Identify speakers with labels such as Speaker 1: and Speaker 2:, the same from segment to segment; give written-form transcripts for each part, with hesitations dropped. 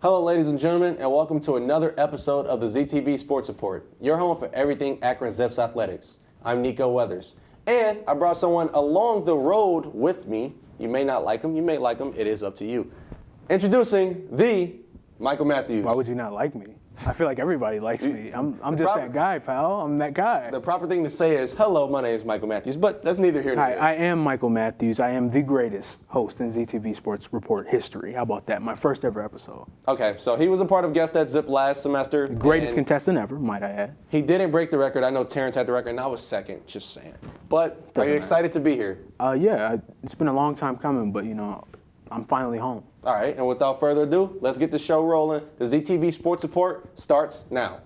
Speaker 1: Hello, ladies and gentlemen, and welcome to another episode of the ZTV Sports Report, your home for everything Akron Zips athletics. I'm Nico Weathers, and I brought someone along the road with me. You may not like him, you may like him, it is up to you. Introducing the Michael Matthews.
Speaker 2: Why would you not like me? I feel like everybody likes me. I'm just that guy, pal. I'm that guy.
Speaker 1: The proper thing to say is, hello, my name is Michael Matthews, but that's neither here nor there.
Speaker 2: Hi, I am Michael Matthews. I am the greatest host in ZTV Sports Report history. How about that? My first ever episode.
Speaker 1: Okay, so he was a part of Guess That Zip last semester.
Speaker 2: The greatest contestant ever, might I add.
Speaker 1: He didn't break the record. I know Terrence had the record, and I was second, just saying. But are you excited to be here?
Speaker 2: Yeah, it's been a long time coming, but, I'm finally home.
Speaker 1: All right, and without further ado, let's get the show rolling. The ZTV Sports Report starts now.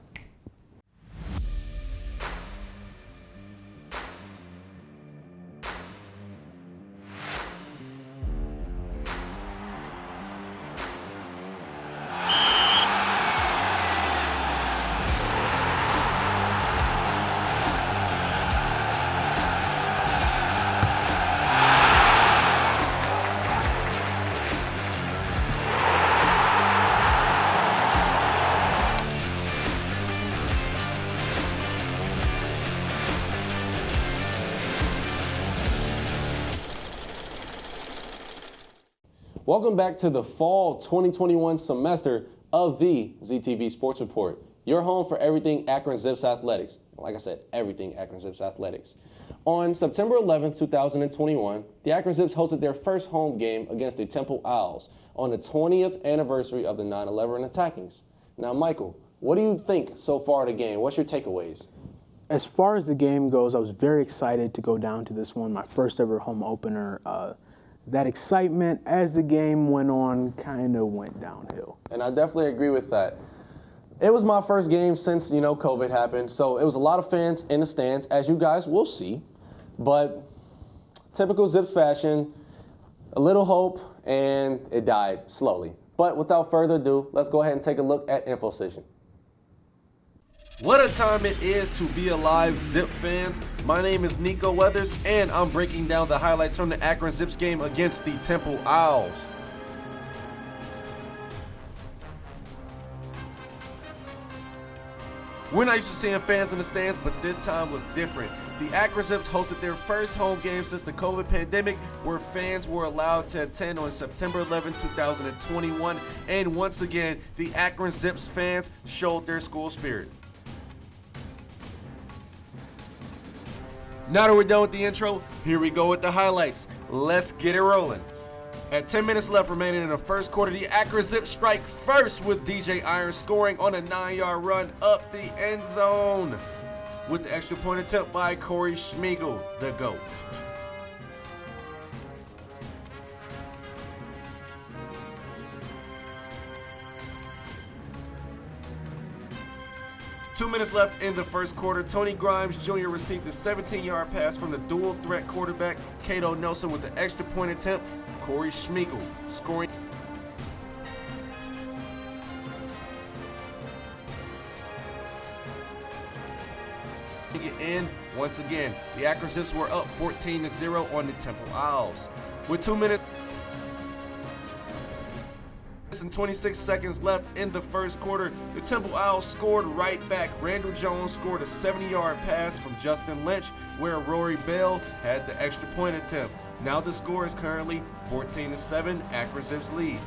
Speaker 1: Welcome back to the fall 2021 semester of the ZTV Sports Report, your home for everything Akron Zips athletics. Like I said, everything Akron Zips athletics. On September 11th, 2021, the Akron Zips hosted their first home game against the Temple Owls on the 20th anniversary of the 9/11 attackings. Now, Michael, what do you think so far of the game? What's your takeaways?
Speaker 2: As far as the game goes, I was very excited to go down to this one, my first ever home opener. That excitement as the game went on kind of went downhill.
Speaker 1: And I definitely agree with that. It was my first game since, COVID happened, so it was a lot of fans in the stands, as you guys will see. But typical Zips fashion, a little hope, and it died slowly. But without further ado, let's go ahead and take a look at InfoSession. What a time it is to be alive, Zip fans. My name is Nico Weathers, and I'm breaking down the highlights from the Akron Zips game against the Temple Owls. We're not used to seeing fans in the stands, but this time was different. The Akron Zips hosted their first home game since the COVID pandemic, where fans were allowed to attend on September 11, 2021. And once again, the Akron Zips fans showed their school spirit. Now that we're done with the intro, here we go with the highlights. Let's get it rolling. At 10 minutes left remaining in the first quarter, the Akron Zips strike first with DJ Iron scoring on a 9-yard run up the end zone with the extra point attempt by Corey Schmiegel, the GOAT. Two minutes left in the first quarter. Tony Grimes Jr. received a 17-yard pass from the dual threat quarterback, Cato Nelson, with the extra point attempt. Corey Schmiegel scoring. And once again, the Akron Zips were up 14-0 on the Temple Owls. With 2 minutes and 26 seconds left in the first quarter, the Temple Owls scored right back. Randall Jones scored a 70-yard pass from Justin Lynch, where Rory Bell had the extra point attempt. Now the score is currently 14-7, Akron Zips lead.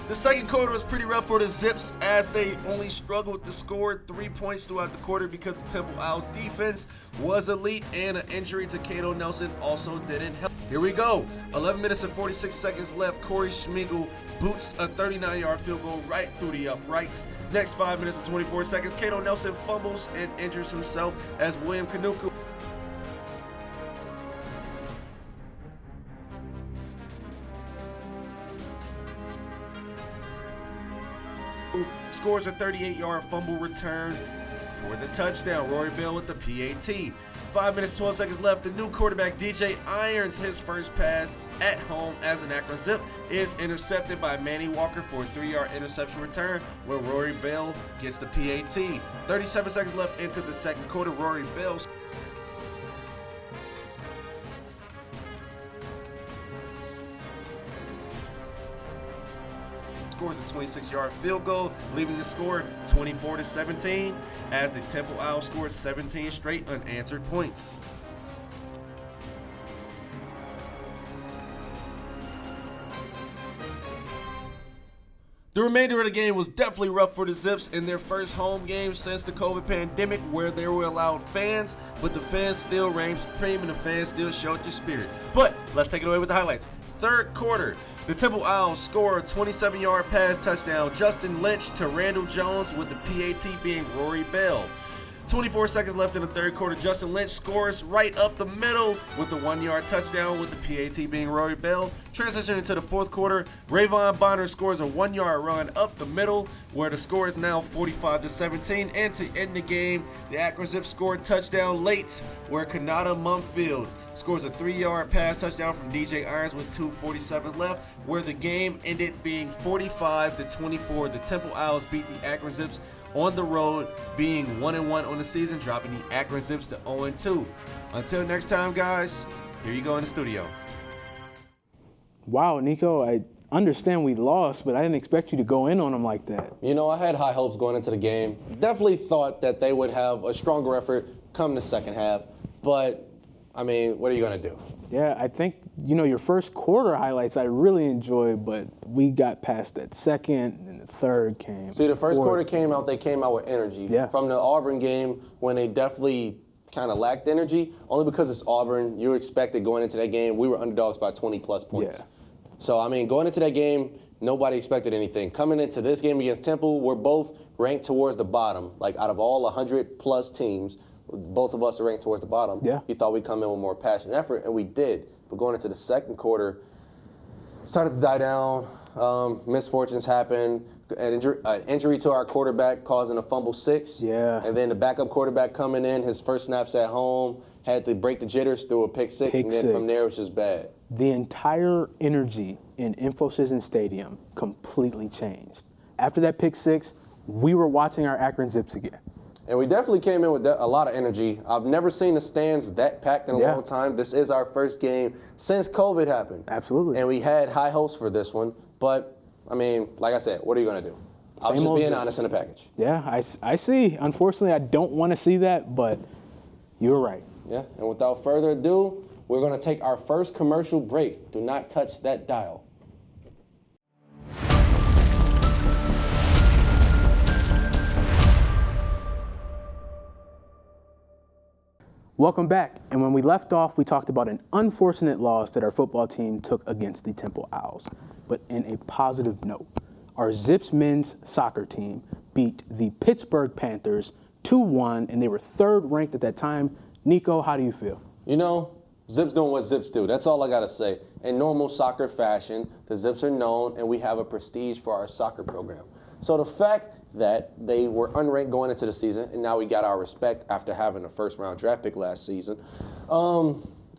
Speaker 1: The second quarter was pretty rough for the Zips as they only struggled to score 3 points throughout the quarter because the Temple Owls defense was elite and an injury to Cato Nelson also didn't help. Here we go. 11 minutes and 46 seconds left. Corey Schmiegel boots a 39-yard field goal right through the uprights. Next 5 minutes and 24 seconds, Cato Nelson fumbles and injures himself as William Kanuku scores a 38-yard fumble return for the touchdown. Rory Bell with the PAT.
Speaker 3: 5 minutes, 12 seconds left. The new quarterback, DJ Irons, his first pass at home as an Akron Zip is intercepted by Manny Walker for a 3-yard interception return where Rory Bell gets the PAT. 37 seconds left into the second quarter. Rory Bell scores a 26-yard field goal, leaving the score 24-17 as the Temple Owls scored 17 straight unanswered points. The remainder of the game was definitely rough for the Zips in their first home game since the COVID pandemic, where they were allowed fans, but the fans still reigned supreme and the fans still showed their spirit. But let's take it away with the highlights. Third quarter, the Temple Owls score a 27-yard pass touchdown. Justin Lynch to Randall Jones with the PAT being Rory Bell. 24 seconds left in the third quarter. Justin Lynch scores right up the middle with the 1-yard touchdown with the PAT being Rory Bell. Transitioning into the fourth quarter, Rayvon Bonner scores a 1-yard run up the middle where the score is now 45-17. And to end the game, the Akron Zips scored touchdown late where Kanata Mumfield scores a 3-yard pass touchdown from DJ Irons with 2:47 left, where the game ended being 45-24. The Temple Owls beat the Akron Zips on the road, being 1-1 on the season, dropping the Akron Zips to 0-2. Until next time, guys, here you go in the studio.
Speaker 2: Wow, Nico, I understand we lost, but I didn't expect you to go in on them like that.
Speaker 1: You know, I had high hopes going into the game. Definitely thought that they would have a stronger effort come the second half, but I mean, what are you going to do?
Speaker 2: Yeah, I think, your first quarter highlights I really enjoyed, but we got past that second and the third came.
Speaker 1: See, the first quarter came out, they came out with energy.
Speaker 2: Yeah.
Speaker 1: From the Auburn game, when they definitely kind of lacked energy, only because it's Auburn, you expected going into that game, we were underdogs by 20-plus points.
Speaker 2: Yeah.
Speaker 1: So, I mean, going into that game, nobody expected anything. Coming into this game against Temple, we're both ranked towards the bottom. Like, out of all 100-plus teams, both of us are ranked towards the bottom.
Speaker 2: Yeah.
Speaker 1: You thought we'd come in with more passion and effort, and we did. But going into the second quarter, it started to die down. Misfortunes happened. An injury to our quarterback causing a fumble 6.
Speaker 2: Yeah.
Speaker 1: And then the backup quarterback coming in, his first snaps at home, had to break the jitters through a pick 6, and then from there it was just bad.
Speaker 2: The entire energy in Infosys Stadium completely changed. After that pick 6, we were watching our Akron Zips again.
Speaker 1: And we definitely came in with a lot of energy. I've never seen the stands that packed in a long time. This is our first game since COVID happened.
Speaker 2: Absolutely.
Speaker 1: And we had high hopes for this one. But, I mean, like I said, what are you going to do? I was just being honest in the package.
Speaker 2: Yeah, I see. Unfortunately, I don't want to see that, but you're right.
Speaker 1: Yeah, and without further ado, we're going to take our first commercial break. Do not touch that dial.
Speaker 2: Welcome back. And when we left off, we talked about an unfortunate loss that our football team took against the Temple Owls. But in a positive note, our Zips men's soccer team beat the Pittsburgh Panthers 2-1, and they were third ranked at that time. Nico, how do you feel?
Speaker 1: You know, Zips doing what Zips do. That's all I got to say. In normal soccer fashion, the Zips are known, and we have a prestige for our soccer program. So the fact that they were unranked going into the season, and now we got our respect after having a first-round draft pick last season,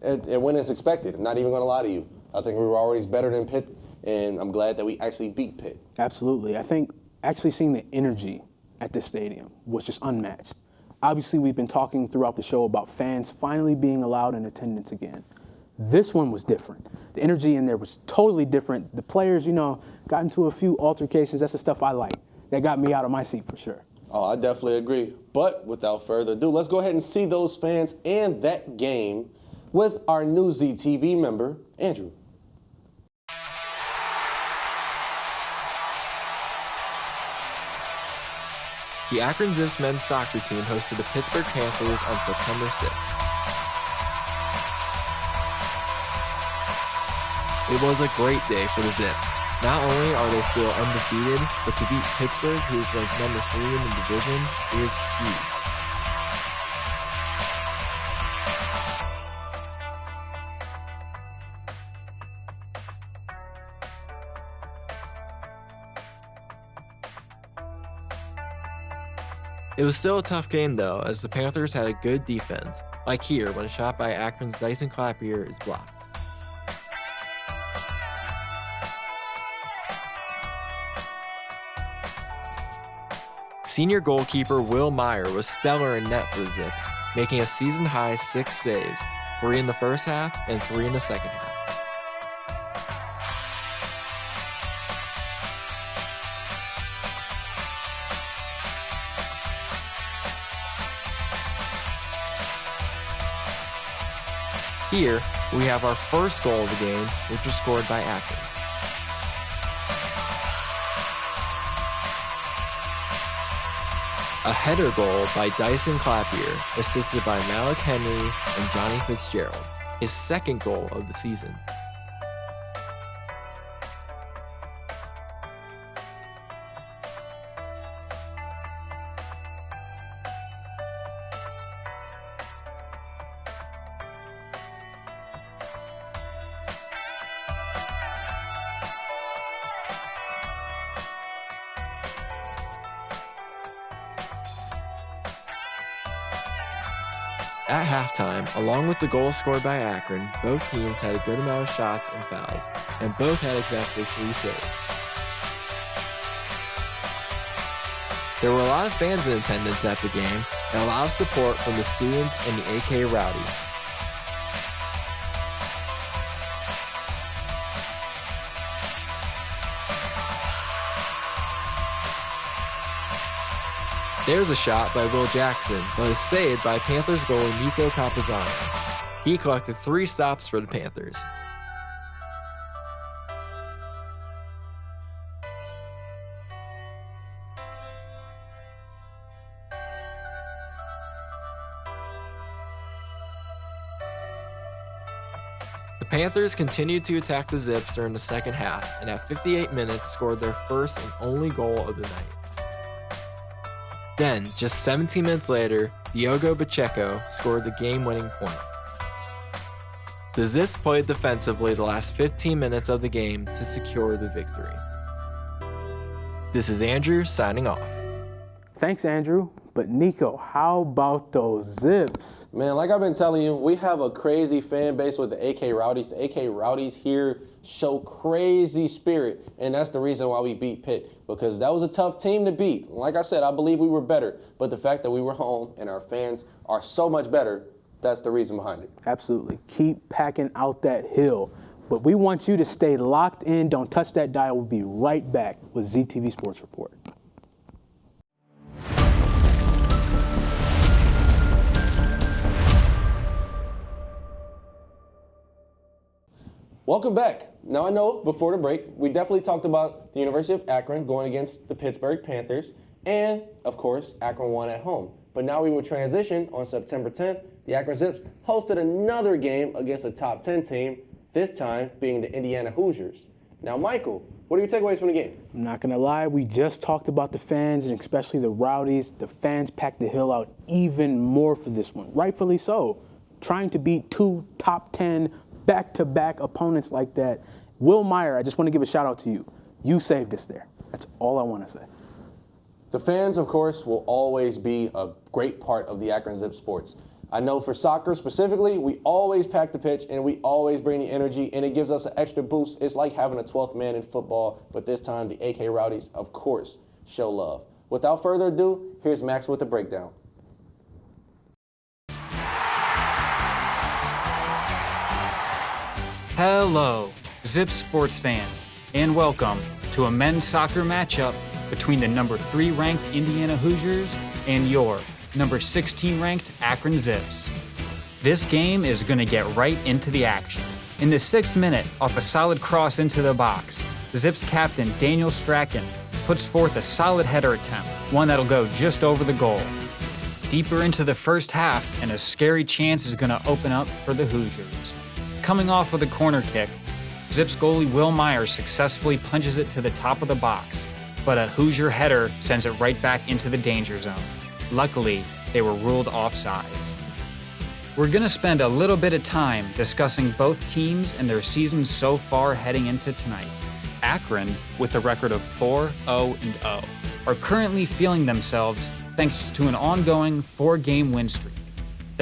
Speaker 1: it went as expected. I'm not even going to lie to you. I think we were always better than Pitt, and I'm glad that we actually beat Pitt.
Speaker 2: Absolutely. I think actually seeing the energy at this stadium was just unmatched. Obviously, we've been talking throughout the show about fans finally being allowed in attendance again. This one was different. The energy in there was totally different. The players, got into a few altercations. That's the stuff I like. That got me out of my seat for sure.
Speaker 1: Oh, I definitely agree. But without further ado, let's go ahead and see those fans and that game with our new ZTV member, Andrew.
Speaker 4: The Akron Zips men's soccer team hosted the Pittsburgh Panthers on September 6th. It was a great day for the Zips. Not only are they still undefeated, but to beat Pittsburgh, who is ranked number 3 in the division, is huge. It was still a tough game though, as the Panthers had a good defense. like here when a shot by Akron's Dyson Clapier is blocked. Senior goalkeeper Will Meyer was stellar in net for the Zips, making a season-high 6 saves, 3 in the first half and 3 in the second half. Here, we have our first goal of the game, which was scored by Akron. A header goal by Dyson Clapier, assisted by Malik Henry and Johnny Fitzgerald, his second goal of the season. At halftime, along with the goal scored by Akron, both teams had a good amount of shots and fouls, and both had exactly 3 saves. There were a lot of fans in attendance at the game, and a lot of support from the students and the AK Rowdies. There's a shot by Will Jackson, but is saved by Panthers goalie Nico. He collected 3 stops for the Panthers. The Panthers continued to attack the Zips during the second half, and at 58 minutes scored their first and only goal of the night. Then, just 17 minutes later, Diogo Pacheco scored the game-winning point. The Zips played defensively the last 15 minutes of the game to secure the victory. This is Andrew signing off.
Speaker 2: Thanks, Andrew. But Nico, how about those Zips?
Speaker 1: Man, like I've been telling you, we have a crazy fan base with the AK Rowdies. The AK Rowdies here show crazy spirit, and that's the reason why we beat Pitt, because that was a tough team to beat. Like I said, I believe we were better, but the fact that we were home and our fans are so much better, that's the reason behind it.
Speaker 2: Absolutely. Keep packing out that hill. But we want you to stay locked in. Don't touch that dial. We'll be right back with ZTV Sports Report.
Speaker 1: Welcome back. Now I know before the break, we definitely talked about the University of Akron going against the Pittsburgh Panthers, and of course, Akron won at home. But now we will transition on September 10th. The Akron Zips hosted another game against a top 10 team, this time being the Indiana Hoosiers. Now, Michael, what are your takeaways from the game?
Speaker 2: I'm not going to lie, we just talked about the fans, and especially the Rowdies. The fans packed the hill out even more for this one, rightfully so. Trying to beat 2 top 10 back-to-back opponents like that. Will Meyer, I just want to give a shout out to you. You saved us there. That's all I want to say.
Speaker 1: The fans, of course, will always be a great part of the Akron Zips sports. I know for soccer specifically, we always pack the pitch and we always bring the energy, and it gives us an extra boost. It's like having a 12th man in football, but this time the AK Rowdies, of course, show love. Without further ado, here's Max with the breakdown.
Speaker 5: Hello, Zips sports fans, and welcome to a men's soccer matchup between the number 3 ranked Indiana Hoosiers and your number 16 ranked Akron Zips. This game is going to get right into the action. In the 6th minute, off a solid cross into the box, Zips captain Daniel Strachan puts forth a solid header attempt, one that'll go just over the goal. Deeper into the first half, and a scary chance is going to open up for the Hoosiers. Coming off with a corner kick, Zips goalie Will Meyer successfully punches it to the top of the box, but a Hoosier header sends it right back into the danger zone. Luckily, they were ruled offsides. We're going to spend a little bit of time discussing both teams and their seasons so far heading into tonight. Akron, with a record of 4-0-0, are currently feeling themselves thanks to an ongoing 4-game win streak.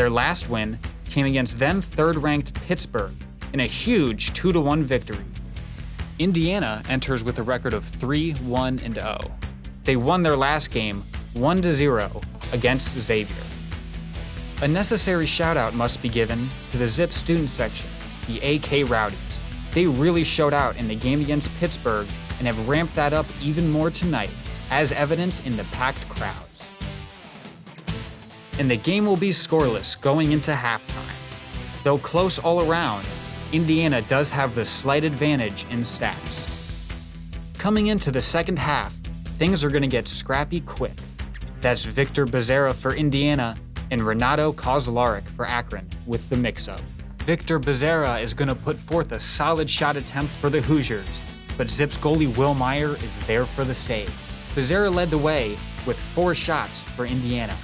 Speaker 5: Their last win came against then third-ranked Pittsburgh in a huge 2-1 victory. Indiana enters with a record of 3-1-0. They won their last game 1-0 against Xavier. A necessary shout-out must be given to the Zips student section, the AK Rowdies. They really showed out in the game against Pittsburgh and have ramped that up even more tonight, as evidenced in the packed crowds. And the game will be scoreless going into halftime. Though close all around, Indiana does have the slight advantage in stats. Coming into the second half, things are going to get scrappy quick. That's Victor Becerra for Indiana and Renato Kozlaric for Akron with the mix-up. Victor Becerra is going to put forth a solid shot attempt for the Hoosiers, but Zips goalie Will Meyer is there for the save. Becerra led the way with 4 shots for Indiana.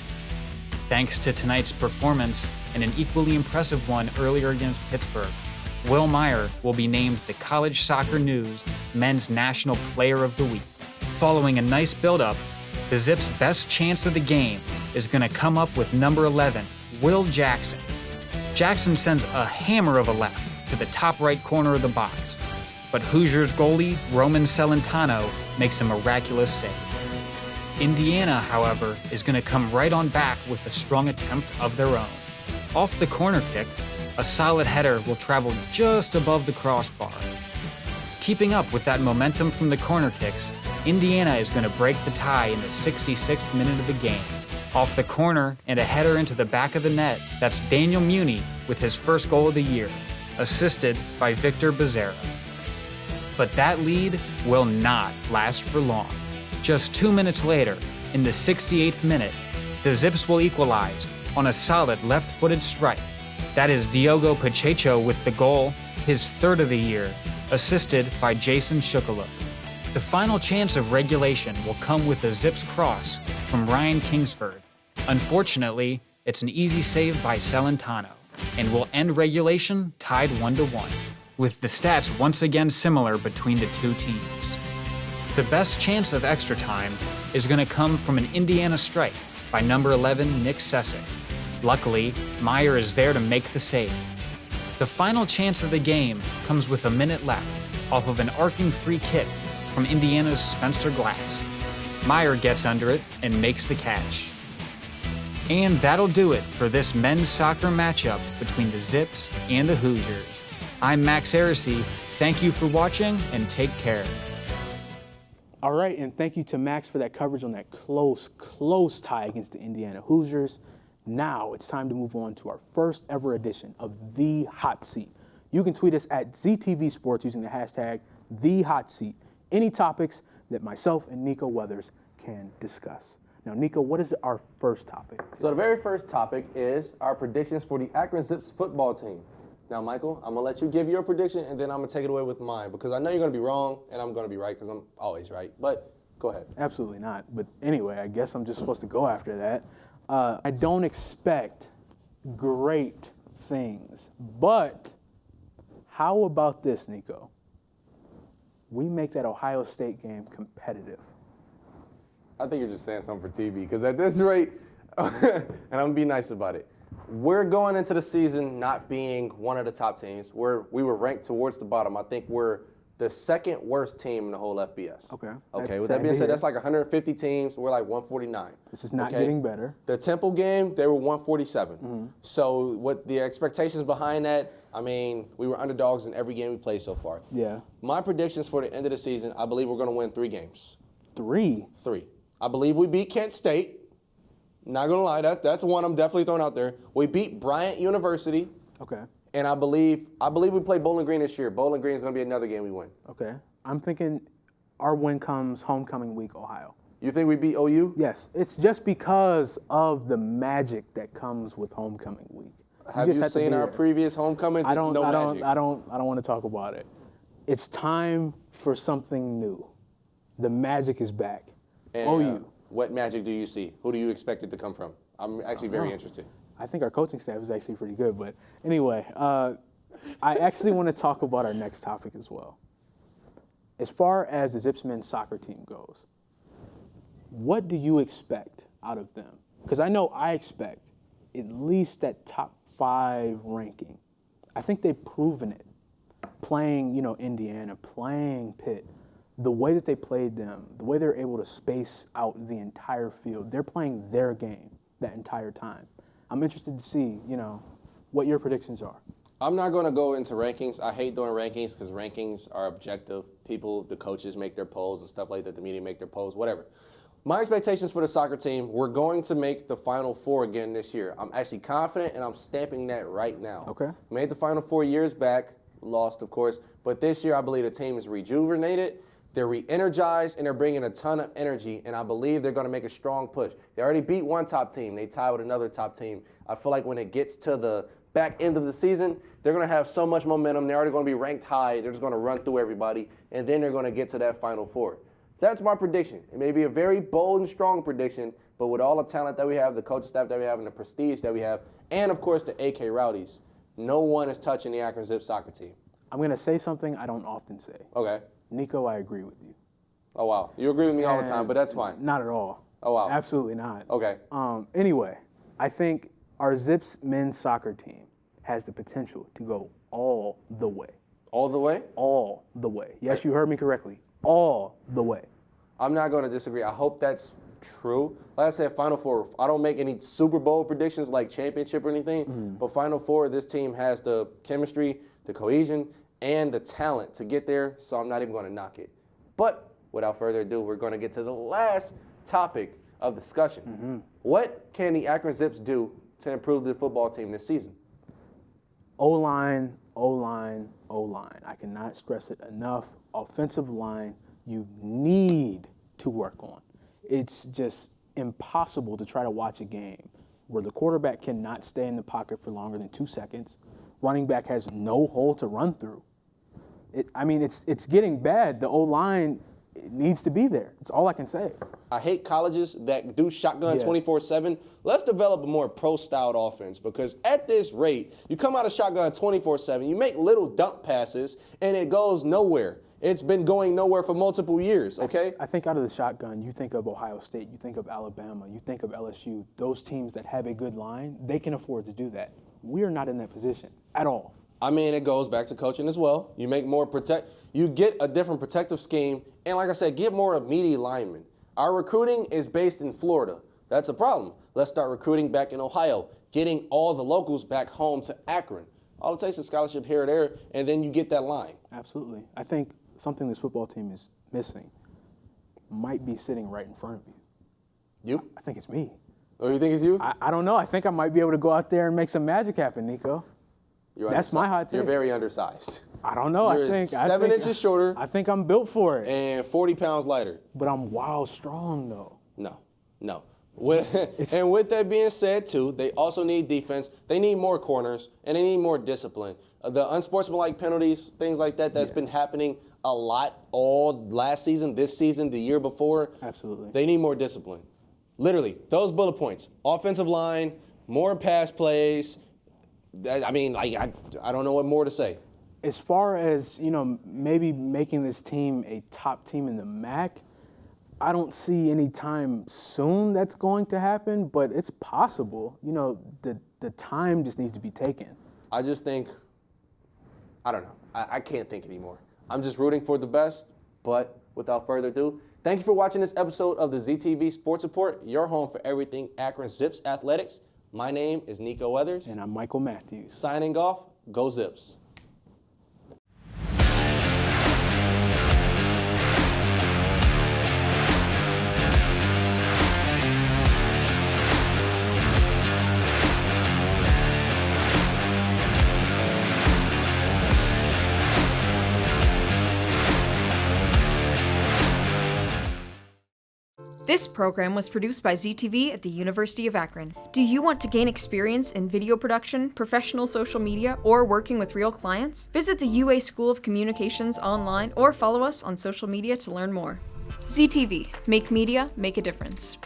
Speaker 5: Thanks to tonight's performance and an equally impressive one earlier against Pittsburgh, Will Meyer will be named the College Soccer News Men's National Player of the Week. Following a nice build-up, the Zips' best chance of the game is going to come up with number 11, Will Jackson. Jackson sends a hammer of a left to the top right corner of the box, but Hoosiers goalie Roman Celentano makes a miraculous save. Indiana, however, is going to come right on back with a strong attempt of their own. Off the corner kick, a solid header will travel just above the crossbar. Keeping up with that momentum from the corner kicks, Indiana is going to break the tie in the 66th minute of the game. Off the corner and a header into the back of the net, that's Daniel Muni with his first goal of the year, assisted by Victor Becerra. But that lead will not last for long. Just 2 minutes later, in the 68th minute, the Zips will equalize on a solid left-footed strike. That is Diogo Pacheco with the goal, his third of the year, assisted by Jason Shukaluk. The final chance of regulation will come with a Zips cross from Ryan Kingsford. Unfortunately, it's an easy save by Celentano, and will end regulation tied 1-1, with the stats once again similar between the two teams. The best chance of extra time is going to come from an Indiana strike by number 11 Nick Sessick. Luckily, Meyer is there to make the save. The final chance of the game comes with a minute left off of an arcing free kick from Indiana's Spencer Glass. Meyer gets under it and makes the catch. And that'll do it for this men's soccer matchup between the Zips and the Hoosiers. I'm Max Aracey. Thank you for watching and take care.
Speaker 2: All right, and thank you to Max for that coverage on that close tie against the Indiana Hoosiers. Now it's time to move on to our first ever edition of The Hot Seat. You can tweet us at ZTV Sports using the hashtag The Hot Seat. Any topics that myself and Nico Weathers can discuss. Now, Nico, what is our first topic?
Speaker 1: So the very first topic is our predictions for the Akron Zips football team. Now, Michael, I'm going to let you give your prediction, and then I'm going to take it away with mine, because I know you're going to be wrong, and I'm going to be right, because I'm always right. But go ahead.
Speaker 2: Absolutely not. But anyway, I guess I'm just supposed to go after that. I don't expect great things, but how about this, Nico? We make that Ohio State game competitive.
Speaker 1: I think you're just saying something for TV, because at this rate, and I'm going to be nice about it, we're going into the season not being one of the top teams. We were ranked towards the bottom. I think we're the second worst team in the whole FBS. Okay. With that being said, that's like 150 teams. We're like 149.
Speaker 2: This is not getting better.
Speaker 1: The Temple game, they were 147. Mm-hmm. So what the expectations behind that, I mean, we were underdogs in every game we played so far.
Speaker 2: Yeah.
Speaker 1: My predictions for the end of the season, I believe we're going to win 3 games.
Speaker 2: 3?
Speaker 1: 3. I believe we beat Kent State. Not going to lie, that's one I'm definitely throwing out there. We beat Bryant University.
Speaker 2: Okay.
Speaker 1: And I believe we play Bowling Green this year. Bowling Green is going to be another game we win.
Speaker 2: Okay. I'm thinking our win comes homecoming week, Ohio.
Speaker 1: You think we beat OU?
Speaker 2: Yes. It's just because of the magic that comes with homecoming week.
Speaker 1: Have you seen our previous homecomings?
Speaker 2: I don't want to talk about it. It's time for something new. The magic is back.
Speaker 1: And,
Speaker 2: OU.
Speaker 1: What magic do you see? Who do you expect it to come from? I'm actually very interested.
Speaker 2: I think our coaching staff is actually pretty good. But anyway, I actually want to talk about our next topic as well. As far as the Zips men's soccer team goes, what do you expect out of them? Because I know I expect at least that top 5 ranking. I think they've proven it. Playing, Indiana, playing Pitt, the way that they played them, the way they're able to space out the entire field, they're playing their game that entire time. I'm interested to see, what your predictions are.
Speaker 1: I'm not going to go into rankings. I hate doing rankings because rankings are objective. People, the coaches make their polls and stuff like that. The media make their polls, whatever. My expectations for the soccer team, we're going to make the Final Four again this year. I'm actually confident, and I'm stamping that right now.
Speaker 2: Okay.
Speaker 1: Made the Final Four years back, lost, of course. But this year, I believe the team is rejuvenated. They're re-energized, and they're bringing a ton of energy, and I believe they're going to make a strong push. They already beat one top team. They tied with another top team. I feel like when it gets to the back end of the season, they're going to have so much momentum. They're already going to be ranked high. They're just going to run through everybody, and then they're going to get to that Final Four. That's my prediction. It may be a very bold and strong prediction, but with all the talent that we have, the coaching staff that we have, and the prestige that we have, and, of course, the AK Rowdies, no one is touching the Akron Zips soccer team.
Speaker 2: I'm going to say something I don't often say.
Speaker 1: Okay.
Speaker 2: Nico, I agree with you.
Speaker 1: Oh, wow. You agree with me all the time, but that's fine.
Speaker 2: Not at all.
Speaker 1: Oh, wow.
Speaker 2: Absolutely not.
Speaker 1: Okay.
Speaker 2: Anyway, I think our Zips men's soccer team has the potential to go all the way.
Speaker 1: All the way?
Speaker 2: All the way. Yes, you heard me correctly. All the way.
Speaker 1: I'm not going to disagree. I hope that's true. Like I said, Final Four, I don't make any Super Bowl predictions like championship or anything, but Final Four, this team has the chemistry, the cohesion, and the talent to get there, so I'm not even going to knock it. But without further ado, we're going to get to the last topic of discussion. What can the Akron Zips do to improve the football team this season?
Speaker 2: O-line, O-line, O-line. I cannot stress it enough. Offensive line, you need to work on. It's just impossible to try to watch a game where the quarterback cannot stay in the pocket for longer than 2 seconds. Running back has no hole to run through. It's getting bad. The O-line needs to be there. That's all I can say.
Speaker 1: I hate colleges that do shotgun 24/7. Let's develop a more pro-styled offense because at this rate, you come out of shotgun 24/7, you make little dump passes, and it goes nowhere. It's been going nowhere for multiple years, okay?
Speaker 2: I think out of the shotgun, you think of Ohio State, you think of Alabama, you think of LSU. Those teams that have a good line, they can afford to do that. We are not in that position at all.
Speaker 1: I mean, it goes back to coaching as well. You make more you get a different protective scheme, and like I said, get more immediate linemen. Our recruiting is based in Florida. That's a problem. Let's start recruiting back in Ohio, getting all the locals back home to Akron. All it takes is scholarship here or there, and then you get that line.
Speaker 2: Absolutely. I think something this football team is missing might be sitting right in front of you.
Speaker 1: You?
Speaker 2: I think it's me.
Speaker 1: Oh, you think it's you?
Speaker 2: I don't know. I think I might be able to go out there and make some magic happen, Nico. That's my hot take.
Speaker 1: You're very undersized.
Speaker 2: I don't know.
Speaker 1: You're
Speaker 2: I think
Speaker 1: 7 inches shorter.
Speaker 2: I think I'm built for it.
Speaker 1: And 40 pounds lighter.
Speaker 2: But I'm wild strong, though.
Speaker 1: No. And with that being said, too, they also need defense. They need more corners, and they need more discipline. The unsportsmanlike penalties, things like that's been happening a lot all last season, this season, the year before.
Speaker 2: Absolutely.
Speaker 1: They need more discipline. Literally, those bullet points. Offensive line, more pass plays. I don't know what more to say.
Speaker 2: As far as, maybe making this team a top team in the MAC, I don't see any time soon that's going to happen, but it's possible. The time just needs to be taken.
Speaker 1: I just think, I don't know. I can't think anymore. I'm just rooting for the best, but without further ado, thank you for watching this episode of the ZTV Sports Report, your home for everything Akron Zips athletics. My name is Nico Weathers.
Speaker 2: And I'm Michael Matthews.
Speaker 1: Signing off, go Zips.
Speaker 6: This program was produced by ZTV at the University of Akron. Do you want to gain experience in video production, professional social media, or working with real clients? Visit the UA School of Communications online or follow us on social media to learn more. ZTV, make media, make a difference.